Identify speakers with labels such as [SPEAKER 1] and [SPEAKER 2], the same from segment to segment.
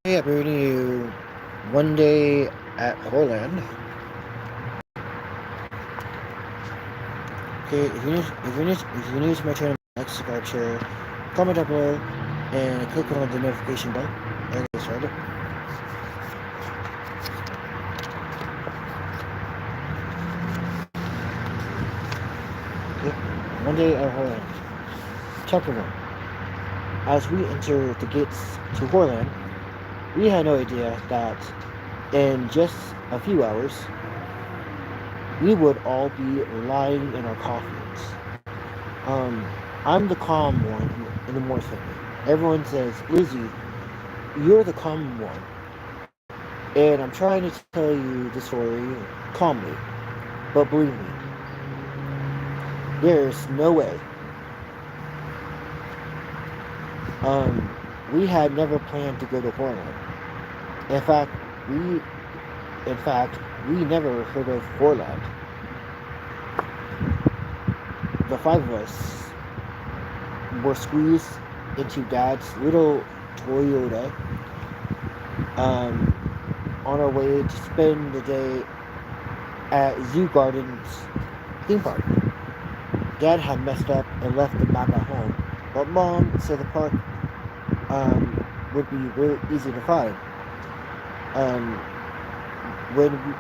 [SPEAKER 1] Hey, I'm bringing you one day at Horrorland. Okay, if you're new to my channel, like, subscribe, share, comment down below, and click on the notification bell. And get started. Okay, one day at Horrorland. Chapter 1. As we enter the gates to Horrorland, we had no idea that in just a few hours, we would all be lying in our coffins. Um, I'm the calm one in the Morse family. Everyone says, Lizzie, you're the calm one. And I'm trying to tell you the story calmly. But believe me, there's no way. We had never planned to go to Horrorland. In fact, we in fact we never heard of Horrorland. The five of us were squeezed into Dad's little Toyota on our way to spend the day at Zoo Gardens theme park. Dad had messed up and left the map at home, but Mom said the park would be really easy to find. Um, when we,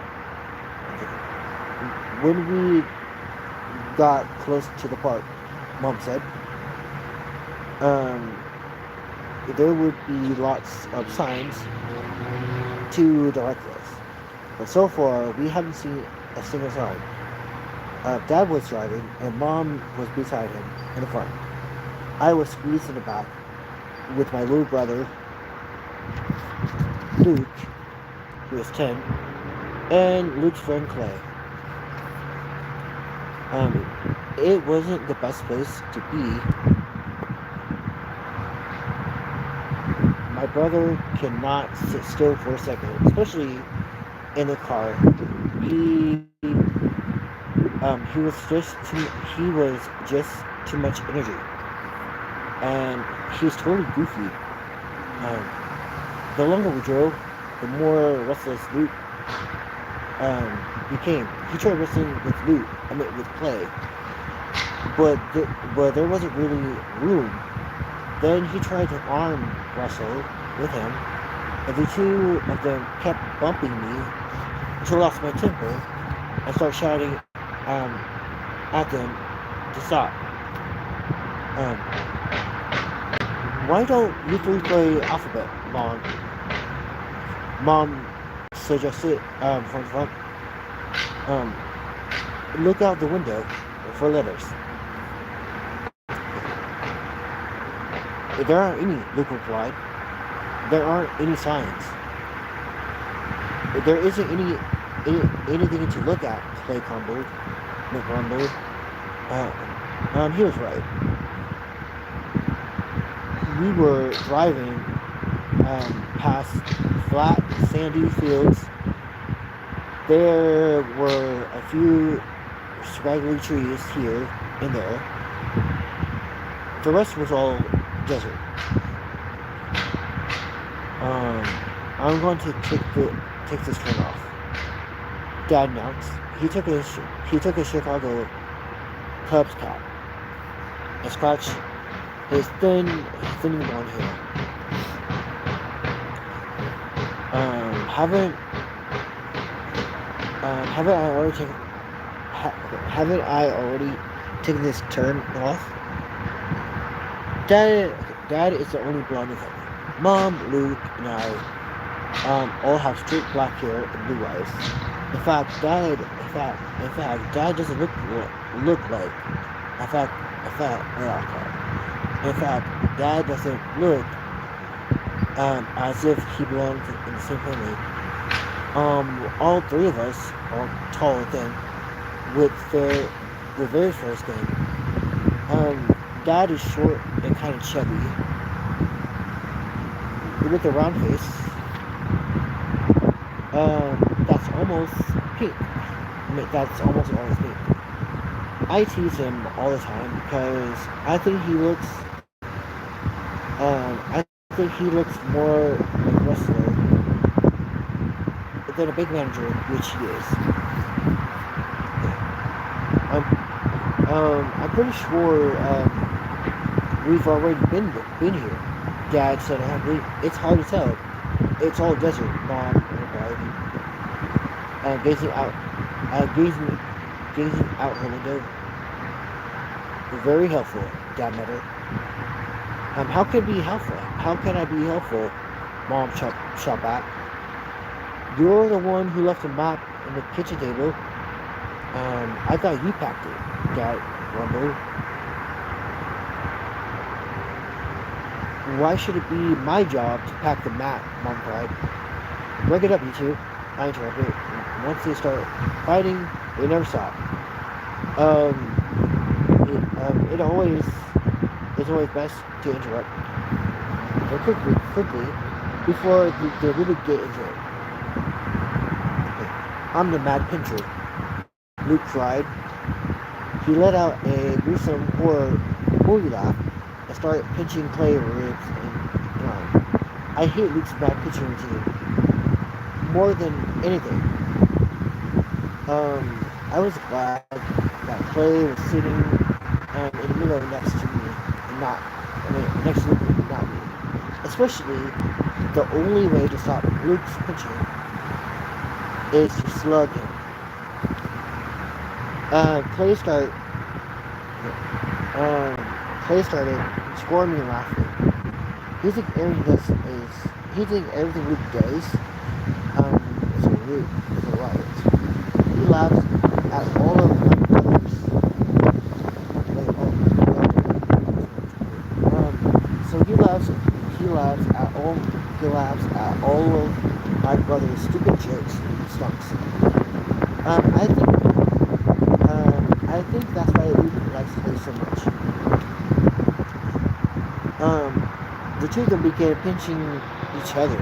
[SPEAKER 1] when we got close to the park, Mom said, um, there would be lots of signs to direct us. But so far, we haven't seen a single sign. Dad was driving, and Mom was beside him in the front. I was squeezed in the back with my little brother, Luke, who was 10, and Luke's friend Clay. It wasn't the best place to be. My brother cannot sit still for a second, especially in the car. He was just too much energy, and he's totally goofy. The longer we drove, the more restless Luke became. He tried wrestling with Clay, but there wasn't really room. Then he tried to arm wrestle with him, and the two of them kept bumping me until I lost my temper and started shouting at them to stop. Um, why don't you three play alphabet, Mom? Mom suggested from the front. Look out the window for letters. There aren't any, Luke replied. There aren't any signs. There isn't anything to look at, Clay grumbled. He was right. We were driving past flat, sandy fields. There were a few scraggly trees here and there. The rest was all desert. I'm going to take this turn off. Dad announced. He took a Chicago Cubs cap and scratched his thin blonde hair. Haven't I already taken this turn off? Dad is the only blonde in the family. Mom, Luke, and I all have straight black hair and blue eyes. In fact, Dad doesn't look like. Dad doesn't look as if he belongs in the same family. All three of us are tall and thin, with very fair skin. Dad is short and kind of chubby, with a round face. That's almost pink. That's almost always pink. I tease him all the time because I think he looks think he looks more like a wrestler than a big manager, which he is. I'm pretty sure we've already been here. Dad said, it's hard to tell. It's all desert, Mom replied, gazing out, gazing out her window. Very helpful, Dad muttered. How can it be helpful? How can I be helpful? Mom shot back. You're the one who left the map on the kitchen table. I thought you packed it, Dad rumbled. Why should it be my job to pack the map? Mom cried. Break it up, you two, I interrupted. Once they start fighting, they never stop. It's always best to interrupt. And quickly, before they really get into it. I'm the mad pincher, Luke cried. He let out a gruesome horror laugh and started pinching Clay ribs and arm. I hate Luke's mad pinching routine more than anything. I was glad that Clay was sitting in the middle next to me and next to me, not me. Especially, the only way to stop Luke's pinching is to slug him. Clay started squirming and laughing. He thinks everything Luke does is a riot. He laughs at all of my brothers. So he laughs at all of my brother's stupid jokes and stunts. I think that's why Luke likes Clay so much. The two of them began pinching each other.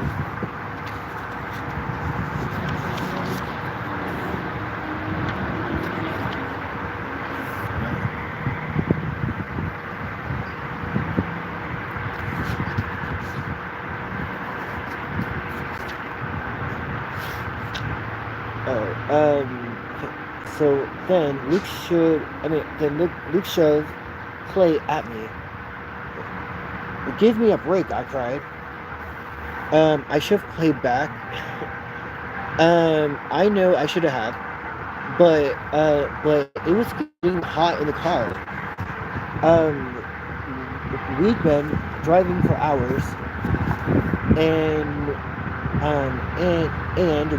[SPEAKER 1] So then Luke shoved Clay at me. Give me a break, I cried. I shoved Clay back. I know I should have, but it was getting hot in the car. We'd been driving for hours, and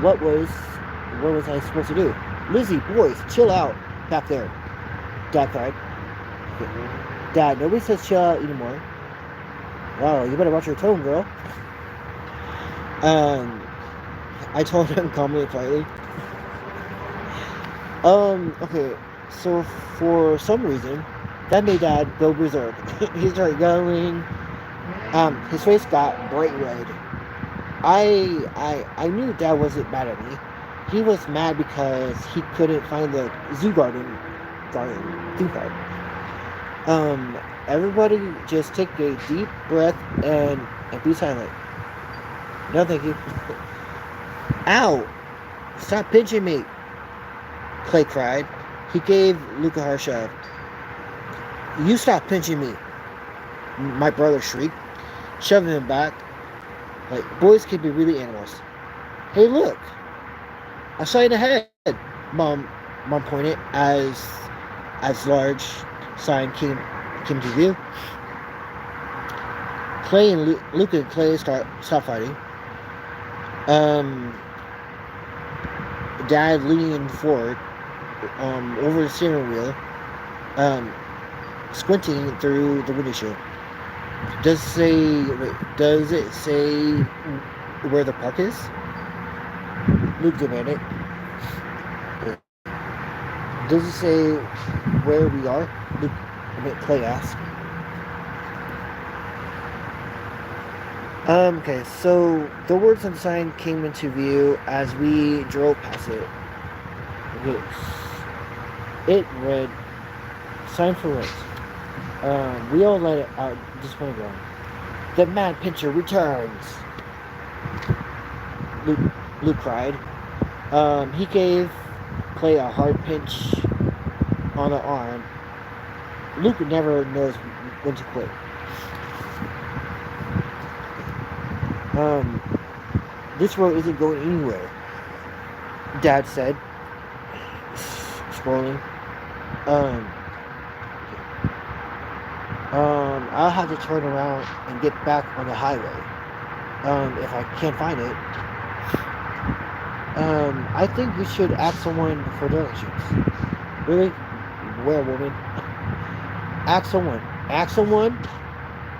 [SPEAKER 1] what was I supposed to do? Lizzie, boys, chill out back there, Dad cried. Dad, nobody says chill out anymore. Wow, you better watch your tone, girl. I told him calmly and quietly. Okay, so for some reason, that made Dad go berserk. He started yelling. His face got bright red. I knew Dad wasn't mad at me. He was mad because he couldn't find the zoo garden theme park. Everybody just take a deep breath and be silent. No, thank you. Ow! Stop pinching me! Clay cried. He gave Luke a hard shove. You stop pinching me! My brother shrieked, shoving him back. Like, boys can be really animals. Hey, look! I saw you in the head! Mom pointed as large sign came to view. Clay and Luke and Clay stopped fighting. Dad leaning forward over the steering wheel, squinting through the windshield. Does it say where the park is? Luke demanded. Does it say where we are? Clay asked. Okay, so the words on the sign came into view as we drove past it. It read, sign for rent. We all let it out just want to go. The mad pincher returns! Luke, Luke cried. He gave Clay a hard pinch on the arm. Luke never knows when to quit. This road isn't going anywhere, Dad said, scrolling. I'll have to turn around and get back on the highway. If I can't find it. I think we should ask someone for directions. Really? Where, woman? Ask someone. Ask someone?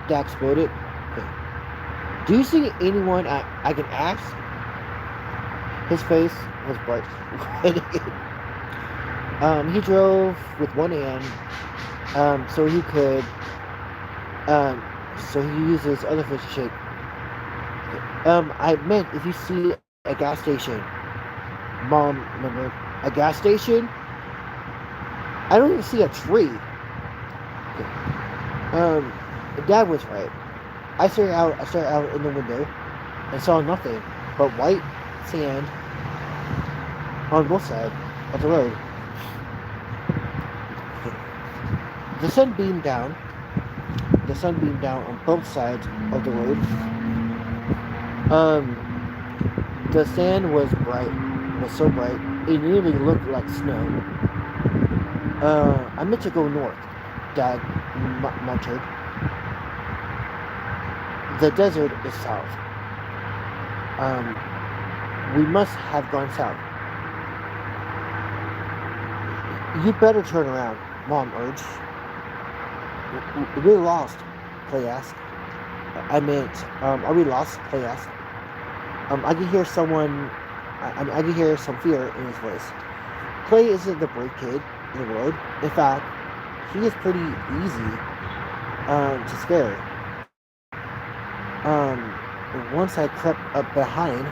[SPEAKER 1] Dad exploded. Okay. Do you see anyone I can ask? His face was bright. He drove with one hand, so he could, so he used his other foot to shake. I meant if you see a gas station, Mom remembered. A gas station? I don't even see a tree. Dad was right. I stared out in the window and saw nothing but white sand on both sides of the road. The sun beamed down on both sides of the road. The sand was so bright, it nearly looked like snow. I meant to go north, Dad muttered. The desert is south. We must have gone south. You better turn around, Mom urged. We're lost, Clay asked. I meant, are we lost? Clay asked. I could hear I could hear some fear in his voice. Clay isn't the brave kid in the world. In fact, he is pretty easy to scare. Once I crept behind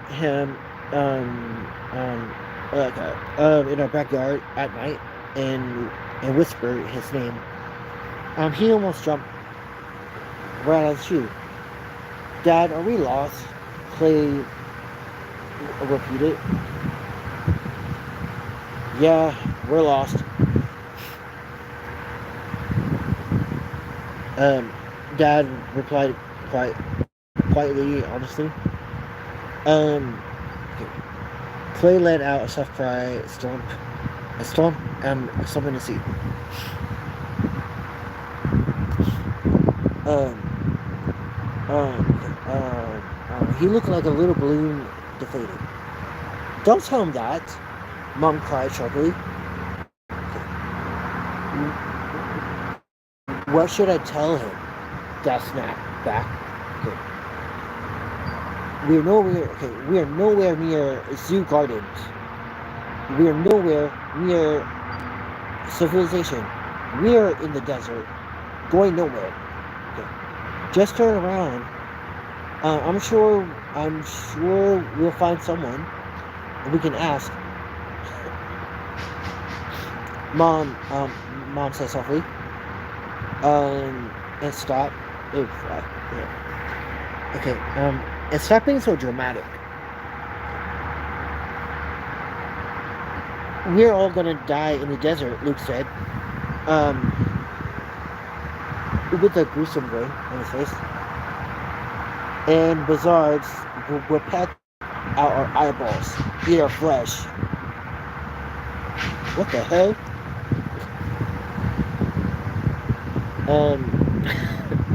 [SPEAKER 1] him, in our backyard at night and whispered his name. He almost jumped right out of the shoe. Dad, are we lost? Clay repeated. Yeah, we're lost. Dad replied quietly, honestly. Clay let out a soft cry, a stomp in the seat. He looked like a little balloon deflated. Don't tell him that, Mom cried sharply. What should I tell him? Dad snapped back. We are nowhere near zoo gardens. We are nowhere near civilization. We are in the desert, going nowhere. Okay. Just turn around. I'm sure we'll find someone we can ask. Mom said softly. And stop. Okay. And stop being so dramatic. We're all gonna die in the desert, Luke said. With a gruesome grin on his face. And blizzards will peck out our eyeballs, eat our flesh. What the hell?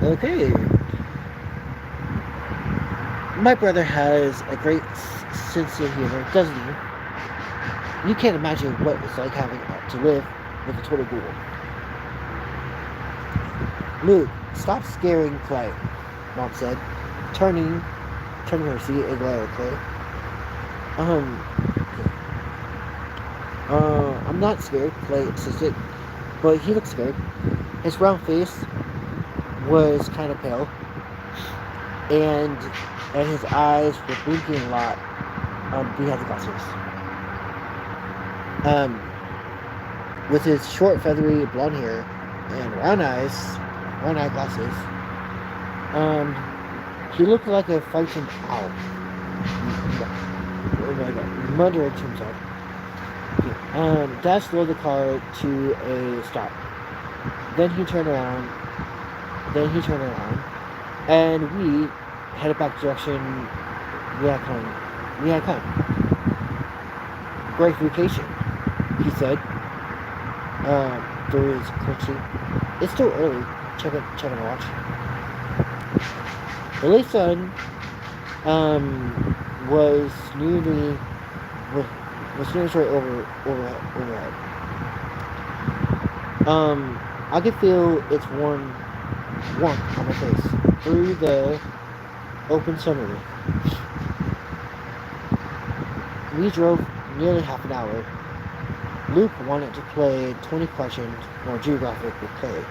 [SPEAKER 1] Okay. My brother has a great sense of humor, doesn't he? You can't imagine what it's like having to live with a total ghoul. Luke, stop scaring Clay, Mom said, turning her seat and glaring at Clay. I'm not scared, Clay insisted, but he looked scared. His round face was kind of pale, and his eyes were blinking a lot behind the glasses. with his short, feathery blonde hair and round eyeglasses. He looked like a frightened owl. Muttering to himself. Dad slowed the car to a stop. Then he turned around. And we headed back direction we had come. Great vacation, he said. Through his curtsy. It's still early. Checking the watch. The late sun was nearly overhead. I could feel its warmth on my face through the open sunroof. We drove nearly half an hour. Luke wanted to play 20 questions or geographic with Clay,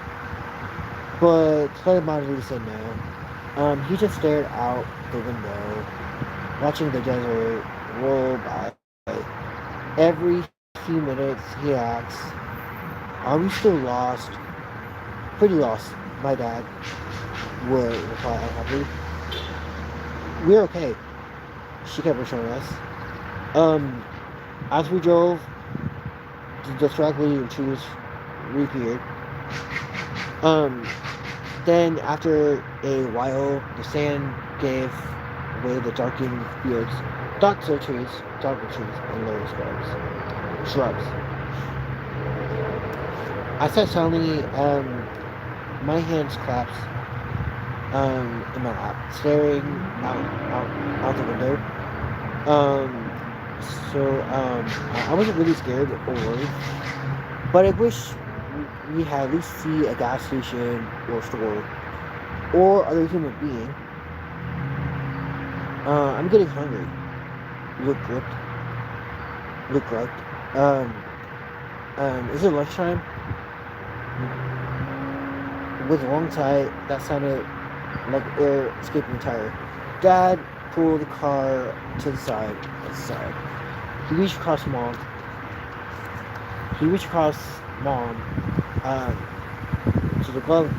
[SPEAKER 1] but Clay modestly said no. He just stared out the window, watching the desert roll by. Every few minutes he asks, "Are we still lost?" "Pretty lost," my dad would reply unhappily. "We're okay," she kept reassuring us. As we drove, the straggly trees reappeared. Then after a while, the sand gave way to darkened fields, darker trees, and lower shrubs. I sat silently, my hands clasped in my lap, staring out the window. I wasn't really scared or worried, but I wish we had at least see a gas station or store or other human being. I'm getting hungry. Luke gripped. Is it lunchtime? With a long sigh that sounded like air escaping a tire, Dad pulled the car to the side. He reached across Mom. To the glove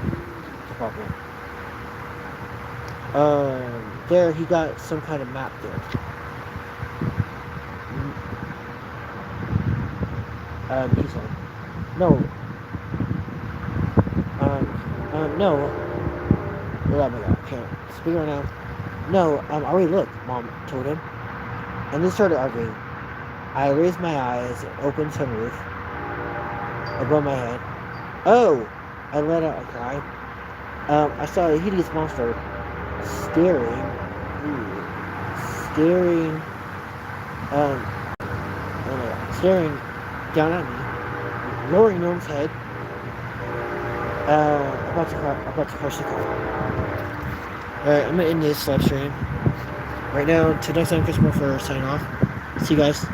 [SPEAKER 1] compartment. There he got some kind of map there. He said, "No. No. Oh my God, I can't speak right now. No, I already looked," Mom told him. And they started arguing. I raised my eyes and opened sunroof above my head. "Oh!" I let out a cry. I saw a hideous monster staring down at me, lowering Gnome's head, about to crush the car. Alright, I'm gonna end this live stream right now. Till next time, Chris Murphy signing off. See you guys.